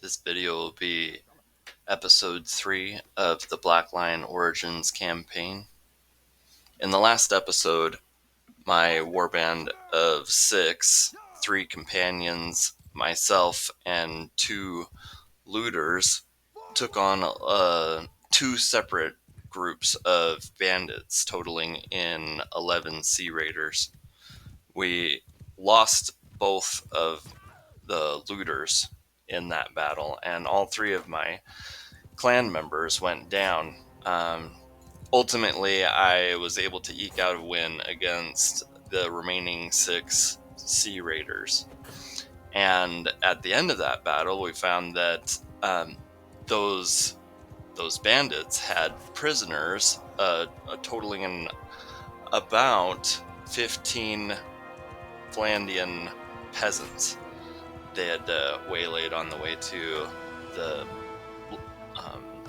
This video will be episode 3 of the Black Lion Origins campaign. In the last episode, my warband of 6, 3 companions, myself, and 2 looters took on 2 separate groups of bandits, totaling in 11 Sea Raiders. We lost both of the looters in that battle, and all 3 of my clan members went down. Ultimately, I was able to eke out a win against the remaining 6 Sea Raiders. And at the end of that battle, we found that those bandits had prisoners, totaling in about 15 Flandian peasants they had waylaid on the way to the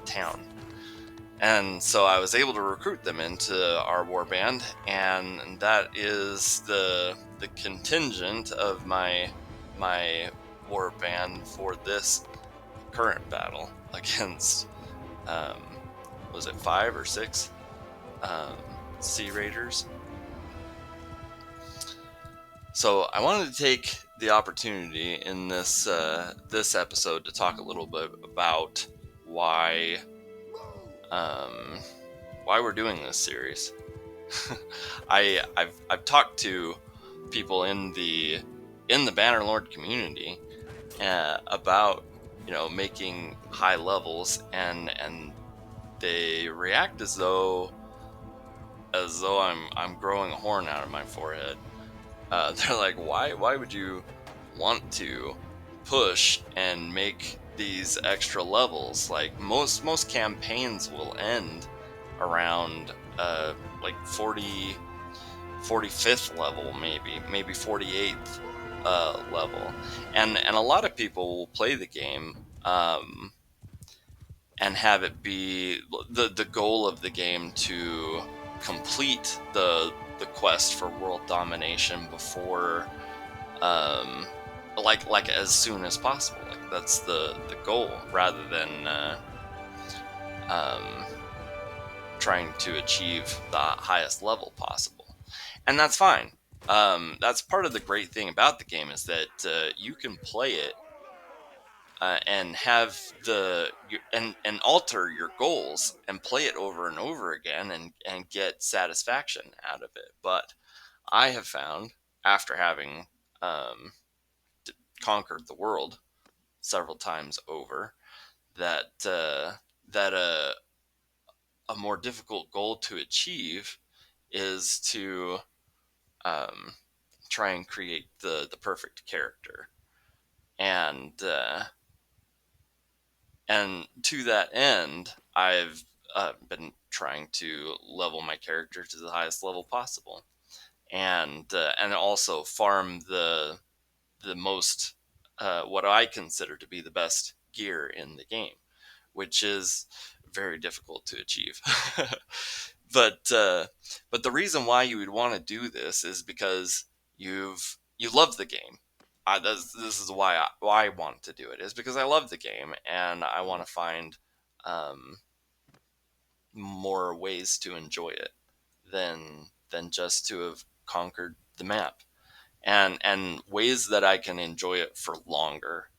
town. And so I was able to recruit them into our warband, and that is the contingent of my warband for this current battle against was it 5 or 6 Sea Raiders. So I wanted to take the opportunity in this episode to talk a little bit about why we're doing this series. I've talked to people in the Bannerlord community about making high levels, and they react as though I'm growing a horn out of my forehead. They're like, why would you want to push and make these extra levels? Like most campaigns will end around like 45th level, maybe 48th level, and a lot of people will play the game and have it be the goal of the game to complete the quest for world domination before like as soon as possible. Like that's the goal, rather than trying to achieve the highest level possible. And that's fine. That's part of the great thing about the game, is that you can play it and have and alter your goals and play it over and over again and get satisfaction out of it. But I have found, after having conquered the world several times over, that a more difficult goal to achieve is to try and create the perfect character. And to that end, I've been trying to level my character to the highest level possible, and also farm the most what I consider to be the best gear in the game, which is very difficult to achieve. but the reason why you would want to do this is because you love the game. This is why I want to do it, is because I love the game, and I want to find more ways to enjoy it than just to have conquered the map, and ways that I can enjoy it for longer,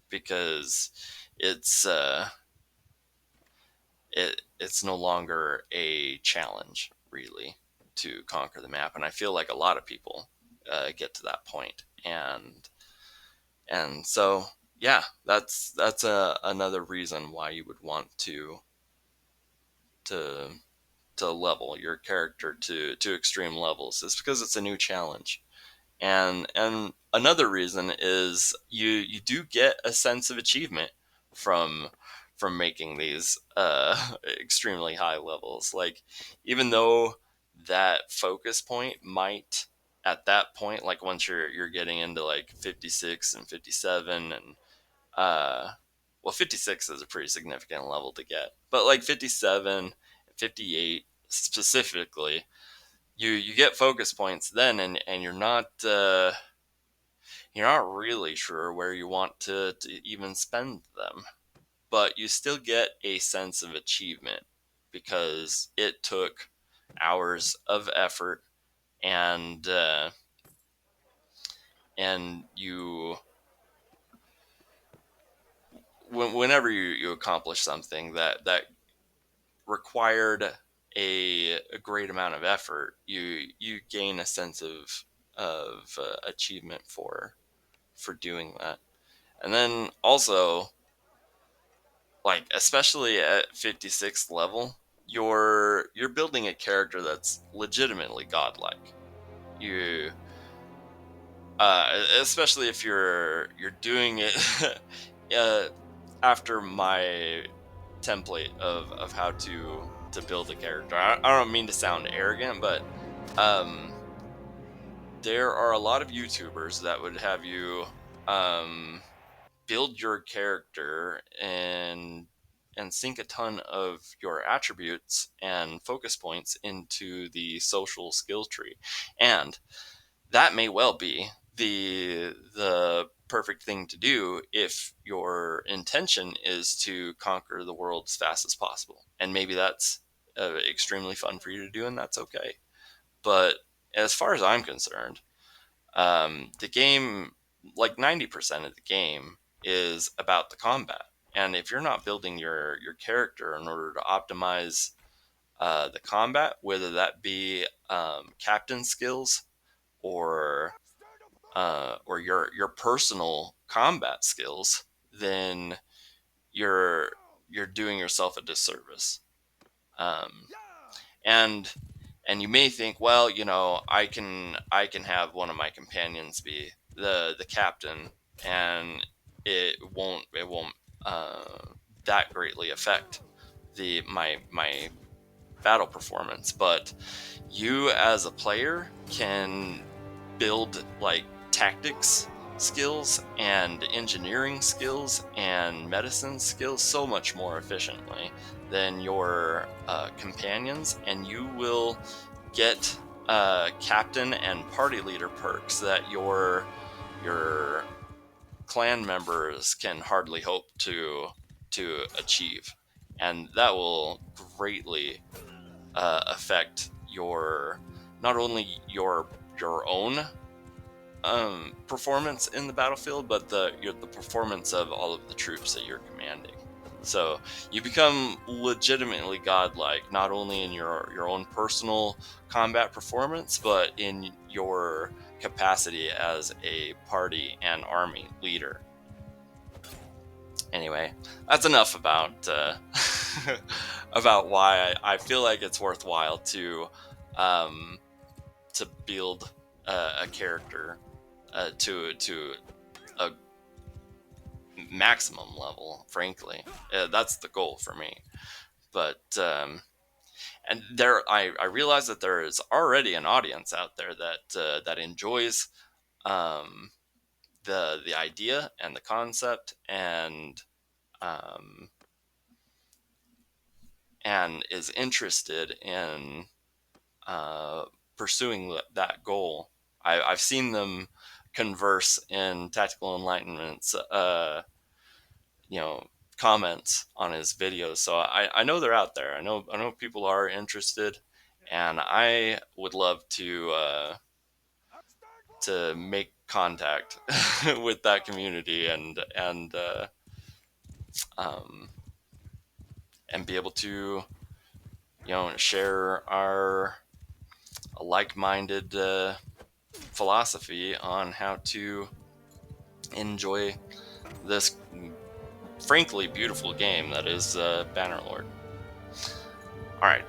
because it's it's no longer a challenge, really, to conquer the map. And I feel like a lot of people get to that point, and so yeah, that's another reason why you would want to level your character to extreme levels, is because it's a new challenge. And another reason is you do get a sense of achievement from making these extremely high levels. Like, even though that focus point might, at that point, like once you're getting into like 56 and 57, and well, 56 is a pretty significant level to get, but like 57, 58 specifically, you get focus points then, and you're not you're not really sure where you want to even spend them. But you still get a sense of achievement because it took hours of effort, and you whenever you accomplish something that required a great amount of effort, you gain a sense of achievement for doing that. And then also, like, especially at 56th level, you're building a character that's legitimately godlike. You especially if you're doing it uh, after my template of how to build a character. I don't mean to sound arrogant, but um, there are a lot of YouTubers that would have you um, build your character and sink a ton of your attributes and focus points into the social skill tree. And that may well be the perfect thing to do if your intention is to conquer the world as fast as possible. And maybe that's extremely fun for you to do, and that's okay. But as far as I'm concerned, the game, like 90% of the game, is about the combat. And if you're not building your character in order to optimize the combat, whether that be captain skills or your personal combat skills, then you're you're doing yourself a disservice. Um, and and you may think, well, I can have one of my companions be the captain, and it won't uh, that greatly affect the my battle performance. But you as a player can build like tactics skills and engineering skills and medicine skills so much more efficiently than your companions, and you will get captain and party leader perks that your clan members can hardly hope to achieve, and that will greatly affect your not only your own performance in the battlefield, but the performance of all of the troops that you're commanding. So you become legitimately godlike, not only in your own personal combat performance, but in your capacity as a party and army leader. Anyway, that's enough about about why I feel like it's worthwhile um, to build a character to a maximum level. Frankly, that's the goal for me. But and I realize that there is already an audience out there that enjoys um, the idea and the concept, um, and is interested in uh, pursuing that goal. I've seen them converse in Tactical Enlightenment's comments on his videos, so I know they're out there. I know people are interested, and I would love to make contact with that community um, and be able to share our like-minded philosophy on how to enjoy this frankly beautiful game that is Bannerlord. All right,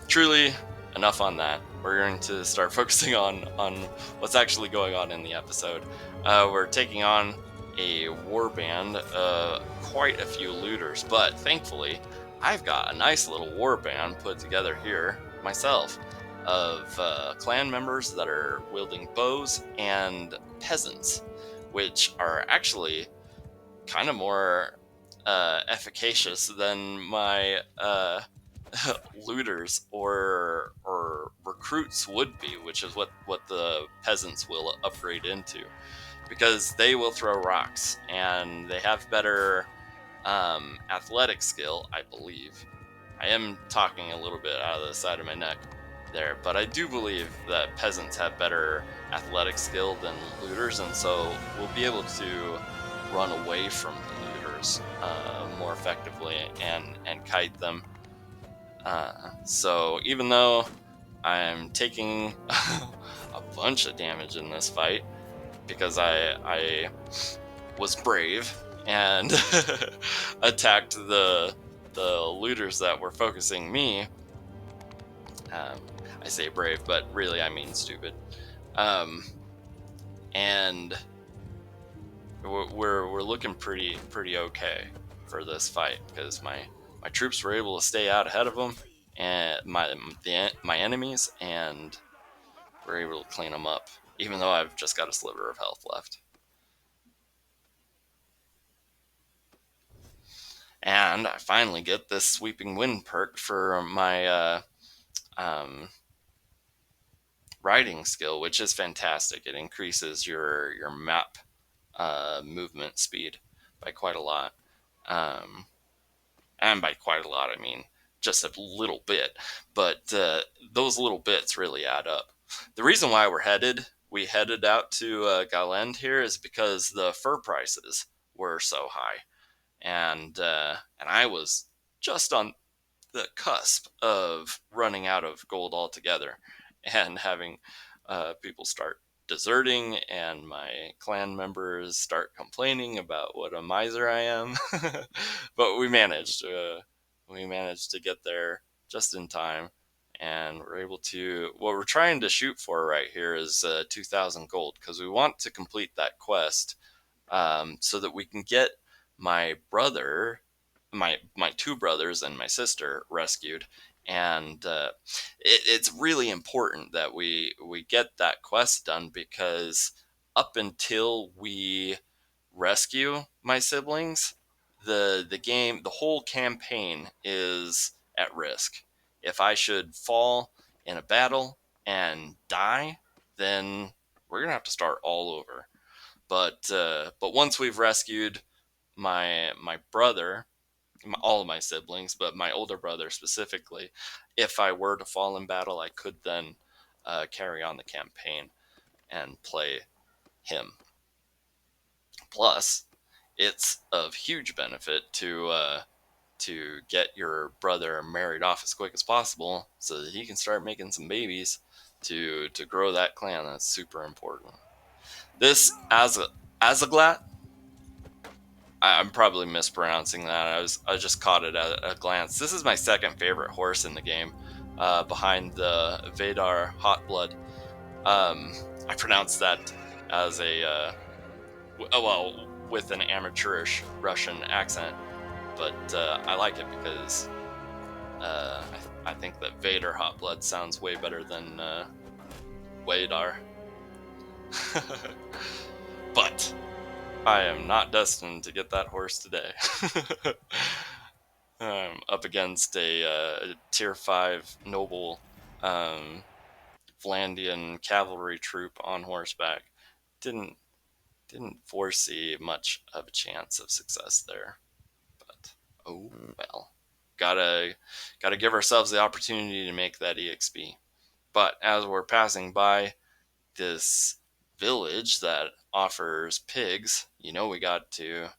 truly enough on that. We're going to start focusing on what's actually going on in the episode. We're taking on a warband, quite a few looters, but thankfully I've got a nice little warband put together here myself of clan members that are wielding bows and peasants, which are actually kind of more efficacious than my looters or recruits would be, which is what the peasants will upgrade into. because they will throw rocks and they have better athletic skill, I believe. I am talking a little bit out of the side of my neck there, but I do believe that peasants have better athletic skill than looters, and so we'll be able to run away from the looters more effectively and kite them. So even though I'm taking a bunch of damage in this fight because I was brave and attacked the looters that were focusing me. I say brave, but really I mean stupid. And we're looking pretty okay for this fight because my troops were able to stay out ahead of them and my enemies, and we're able to clean them up. Even though I've just got a sliver of health left. And I finally get this sweeping wind perk for my um, riding skill, which is fantastic. It increases your map movement speed by quite a lot. Um, and by quite a lot, I mean just a little bit. But those little bits really add up. The reason why we headed out to Galend here is because the fur prices were so high, and I was just on the cusp of running out of gold altogether and having people start deserting and my clan members start complaining about what a miser I am. But we managed to get there just in time, and we're able to, what we're trying to shoot for right here is 2,000 gold because we want to complete that quest, so that we can get my brother, my two brothers and my sister rescued. And it's really important that we get that quest done because up until we rescue my siblings, the whole campaign is at risk. If I should fall in a battle and die, then we're gonna have to start all over. But once we've rescued my brother, all of my siblings, but my older brother specifically, if I were to fall in battle, I could then carry on the campaign and play him. Plus, it's of huge benefit to get your brother married off as quick as possible so that he can start making some babies to grow that clan. That's super important. This Azaglat, I'm probably mispronouncing that. I just caught it at a glance. This is my second favorite horse in the game, behind the Vadar Hotblood. I pronounced that as with an amateurish Russian accent, but I like it because I think that Vader Hotblood sounds way better than Vadar. But I am not destined to get that horse today. Up against a tier 5 noble Vlandian cavalry troop on horseback. Didn't didn't foresee much of a chance of success there. But oh well. Gotta give ourselves the opportunity to make that EXP. But as we're passing by this village that offers pigs, we got to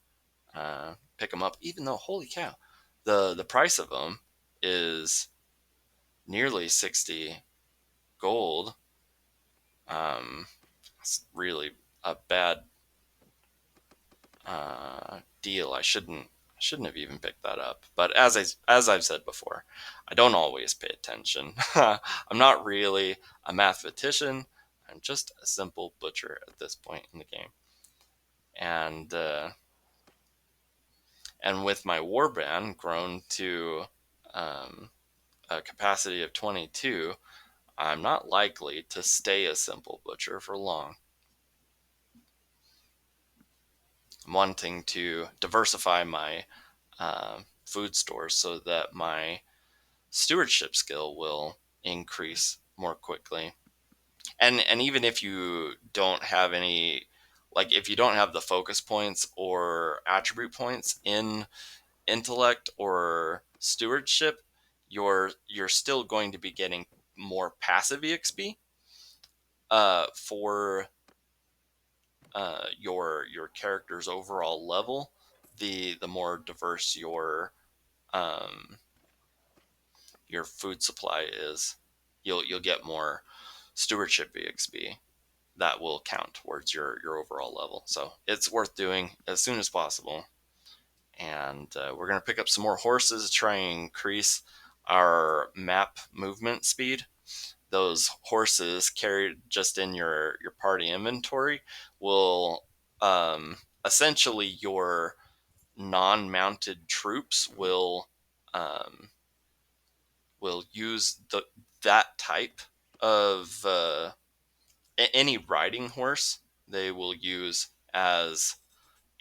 pick them up. Even though, holy cow, the price of them is nearly 60 gold. It's really a bad deal. I shouldn't have even picked that up. But as I've said before, I don't always pay attention. I'm not really a mathematician. I'm just a simple butcher at this point in the game. And with my warband grown to a capacity of 22, I'm not likely to stay a simple butcher for long. I'm wanting to diversify my food stores so that my stewardship skill will increase more quickly. And even if you don't have any like if you don't have the focus points or attribute points in intellect or stewardship, you're still going to be getting more passive exp for your character's overall level. The more diverse your food supply is, you'll get more stewardship exp that will count towards your overall level. So it's worth doing as soon as possible. And we're going to pick up some more horses to try and increase our map movement speed. Those horses carried just in your party inventory will essentially your non-mounted troops will use that type of any riding horse they will use as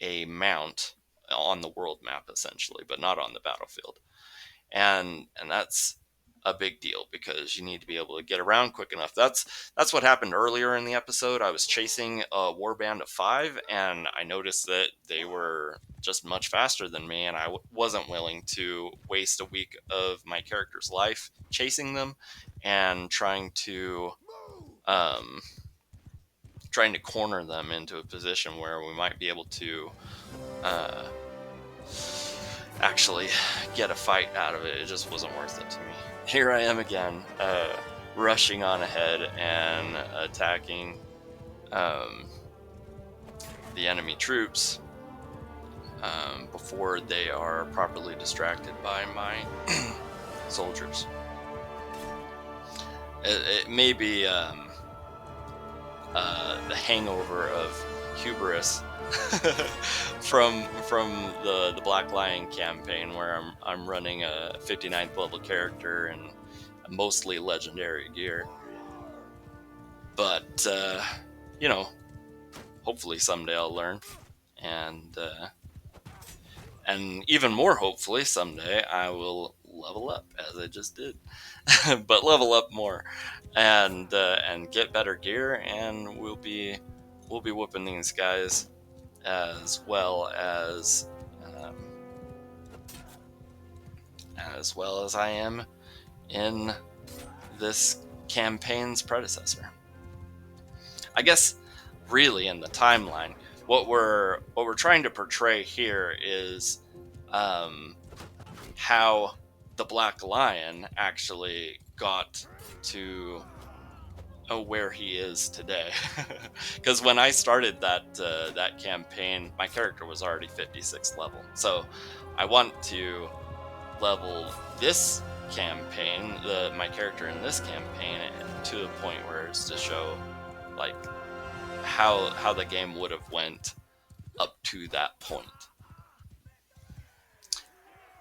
a mount on the world map essentially, but not on the battlefield. And that's a big deal because you need to be able to get around quick enough. That's what happened earlier in the episode. I was chasing a warband of 5 and I noticed that they were just much faster than me, and I wasn't willing to waste a week of my character's life chasing them and um, trying to corner them into a position where we might be able to uh, actually get a fight out of it. It just wasn't worth it to me. Here I am again, rushing on ahead and attacking the enemy troops before they are properly distracted by my soldiers. It may be the hangover of hubris from the Black Lion campaign, where I'm running a 59th level character and mostly legendary gear. But hopefully someday I'll learn, and even more hopefully someday I will level up as I just did, but level up more and get better gear, and we'll be whooping these guys um, as well as I am in this campaign's predecessor. I guess really in the timeline, what we're trying to portray here is how the Black Lion actually got to where he is today. Because when I started that campaign, my character was already 56th level. So I want to level this campaign, my character in this campaign, to a point where it's to show like how the game would have went up to that point.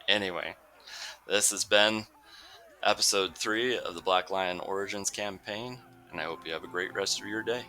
Anyway, this has been episode 3 of the Black Lion Origins campaign, and I hope you have a great rest of your day.